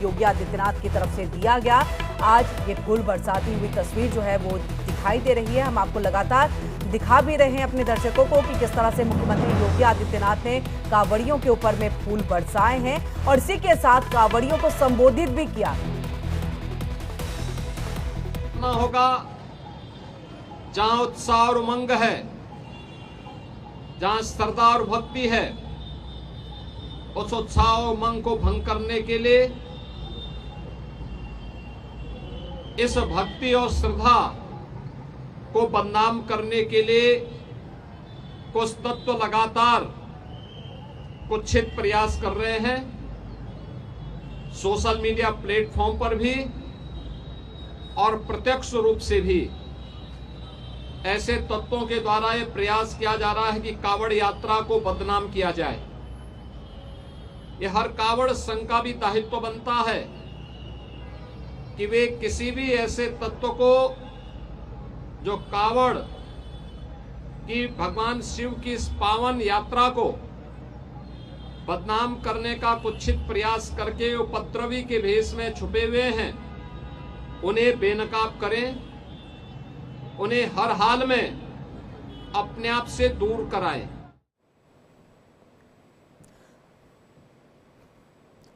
योगी आदित्यनाथ की तरफ से दिया गया। आज ये फूल बरसाती हुई तस्वीर जो है वो दिखाई दे रही है। हम आपको लगातार दिखा भी रहे हैं अपने दर्शकों को कि किस तरह से मुख्यमंत्री योगी आदित्यनाथ ने कांवड़ियों के ऊपर में फूल बरसाए हैं और इसी के साथ कांवड़ियों को संबोधित भी किया। होगा जहां उत्साह और उमंग है, जहां श्रद्धा और भक्ति है, उस उत्साह और उमंग को भंग करने के लिए, इस भक्ति और श्रद्धा को बदनाम करने के लिए कुछ तत्व लगातार कुत्सित प्रयास कर रहे हैं। सोशल मीडिया प्लेटफॉर्म पर भी और प्रत्यक्ष रूप से भी ऐसे तत्वों के द्वारा यह प्रयास किया जा रहा है कि कांवड़ यात्रा को बदनाम किया जाए। यह हर कांवड़ संघ का भी दायित्व बनता है कि वे किसी भी ऐसे तत्व को जो कांवड़ की भगवान शिव की इस पावन यात्रा को बदनाम करने का कुत्सित प्रयास करके उपद्रवी के भेष में छुपे हुए हैं, उन्हें बेनकाब करें, उन्हें हर हाल में अपने आप से दूर कराएं।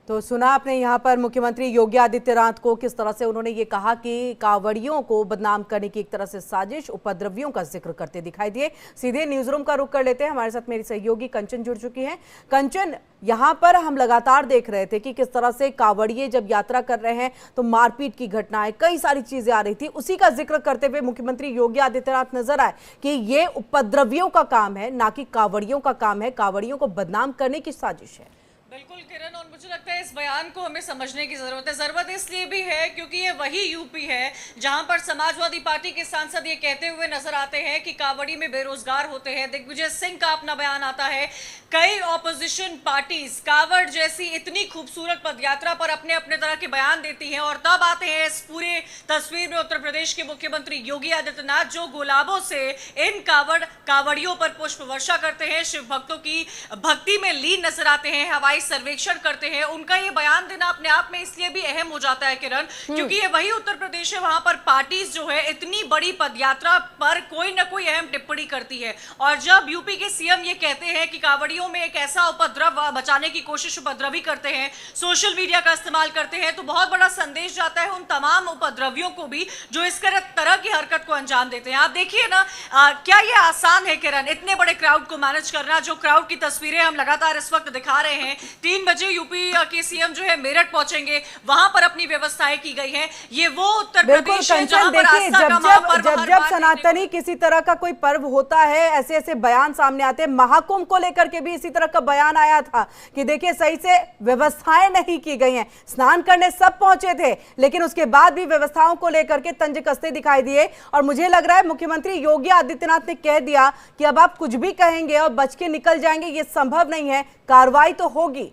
तो सुना आपने यहाँ पर मुख्यमंत्री योगी आदित्यनाथ को किस तरह से उन्होंने ये कहा कि कांवड़ियों को बदनाम करने की एक तरह से साजिश, उपद्रवियों का जिक्र करते दिखाई दिए। सीधे न्यूज रूम का रुख कर लेते हैं। हमारे साथ मेरी सहयोगी कंचन जुड़ चुकी हैं। कंचन, यहाँ पर हम लगातार देख रहे थे कि किस तरह से कांवड़िए जब यात्रा कर रहे हैं तो मारपीट की घटनाएं, कई सारी चीजें आ रही थी। उसी का जिक्र करते हुए मुख्यमंत्री योगी आदित्यनाथ नजर आए कि ये उपद्रवियों का काम है, ना कि कांवड़ियों का काम है। कांवड़ियों को बदनाम करने की साजिश है। बिल्कुल किरण, और मुझे लगता है इस बयान को हमें समझने की जरूरत है। जरूरत इसलिए भी है क्योंकि ये वही यूपी है जहां पर समाजवादी पार्टी के सांसद ये कहते हुए नजर आते हैं कि कांवड़ी में बेरोजगार होते हैं। दिग्विजय सिंह का अपना बयान आता है, कई ऑपोजिशन पार्टीज कांवड़ जैसी इतनी खूबसूरत पदयात्रा पर अपने अपने तरह के बयान देती हैं, और तब आते हैं इस पूरे तस्वीर में उत्तर प्रदेश के मुख्यमंत्री योगी आदित्यनाथ, जो गुलाबों से इन कांवड़ियों पर पुष्प वर्षा करते हैं, शिव भक्तों की भक्ति में लीन नजर आते हैं, हवाई सर्वेक्षण करते हैं। उनका ये बयान देना अपने आप में इसलिए भी अहम हो जाता है किरण, क्योंकि ये वही उत्तर प्रदेश है वहां पर पार्टीज जो है इतनी बड़ी पदयात्रा पर कोई ना कोई अहम टिप्पणी करती है। और जब यूपी के सीएम ये कहते हैं कि कांवड़ियों में एक ऐसा उपद्रव बचाने की कोशिश उपद्रवी करते हैं, सोशल मीडिया का इस्तेमाल करते हैं, तो बहुत बड़ा संदेश जाता है उन तमाम उपद्रवियों को भी जो इस तरह की हरकत को अंजाम देते हैं। आप देखिए ना, क्या ये आसान है किरण, इतने बड़े क्राउड को मैनेज करना? जो क्राउड की तस्वीरें हम लगातार इस वक्त दिखा रहे हैं, 3 बजे यूपी के सीएम जो है मेरठ पहुंचेंगे, वहां पर अपनी व्यवस्थाएं की गई हैं। ये वो उत्तर प्रदेश है जहां पर आस्था का महापर्व जब सनातनी किसी तरह का कोई पर्व होता है, ऐसे ऐसे बयान सामने आते हैं। महाकुंभ को लेकर के भी इसी तरह का बयान आया था कि देखिए सही से व्यवस्थाएं नहीं की गई हैं। स्नान करने सब पहुंचे थे, लेकिन उसके बाद भी व्यवस्थाओं को लेकर के तंज कसते दिखाई दिए। और मुझे लग रहा है मुख्यमंत्री योगी आदित्यनाथ ने कह दिया कि अब आप कुछ भी कहेंगे और बच के निकल जाएंगे, ये संभव नहीं है, कार्रवाई तो होगी।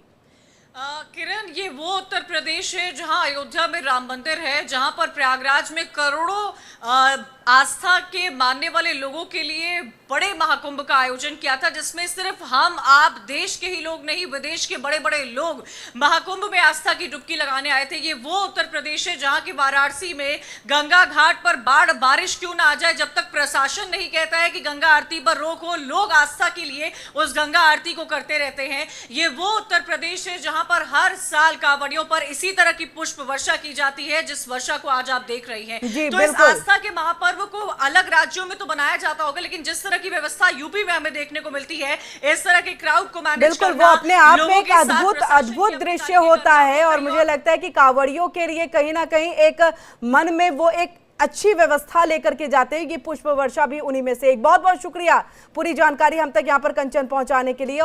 किरण, ये वो उत्तर प्रदेश है जहां अयोध्या में राम मंदिर है, जहां पर प्रयागराज में करोड़ों आस्था के मानने वाले लोगों के लिए बड़े महाकुंभ का आयोजन किया था, जिसमें सिर्फ हम आप देश के ही लोग नहीं, विदेश के बड़े बड़े लोग महाकुंभ में आस्था की डुबकी लगाने आए थे। ये वो उत्तर प्रदेश है जहां की वाराणसी में गंगा घाट पर बारिश क्यों ना आ जाए, जब तक प्रशासन नहीं कहता है कि गंगा आरती पर रोक हो, लोग आस्था के लिए उस गंगा आरती को करते रहते हैं। ये वो उत्तर प्रदेश है जहां पर हर साल कांवड़ियों पर इसी तरह की पुष्प वर्षा की जाती है, जिस वर्षा को आज आप देख रही हैं। तो इस आस्था के महापर्व को अलग राज्यों में तो बनाया जाता होगा, लेकिन जिस तरह की व्यवस्था यूपी में हमें देखने को मिलती है, इस तरह के क्राउड को मैनेज करना, बिल्कुल वो अपने आप में एक अद्भुत दृश्य होता है। और मुझे लगता है कि कांवड़ियों के लिए कहीं ना कहीं एक मन में वो एक अच्छी व्यवस्था लेकर के जाते हैं। ये पुष्प वर्षा भी उन्हीं में से एक। बहुत बहुत शुक्रिया पूरी जानकारी हम तक यहाँ पर कंचन पहुंचाने के लिए।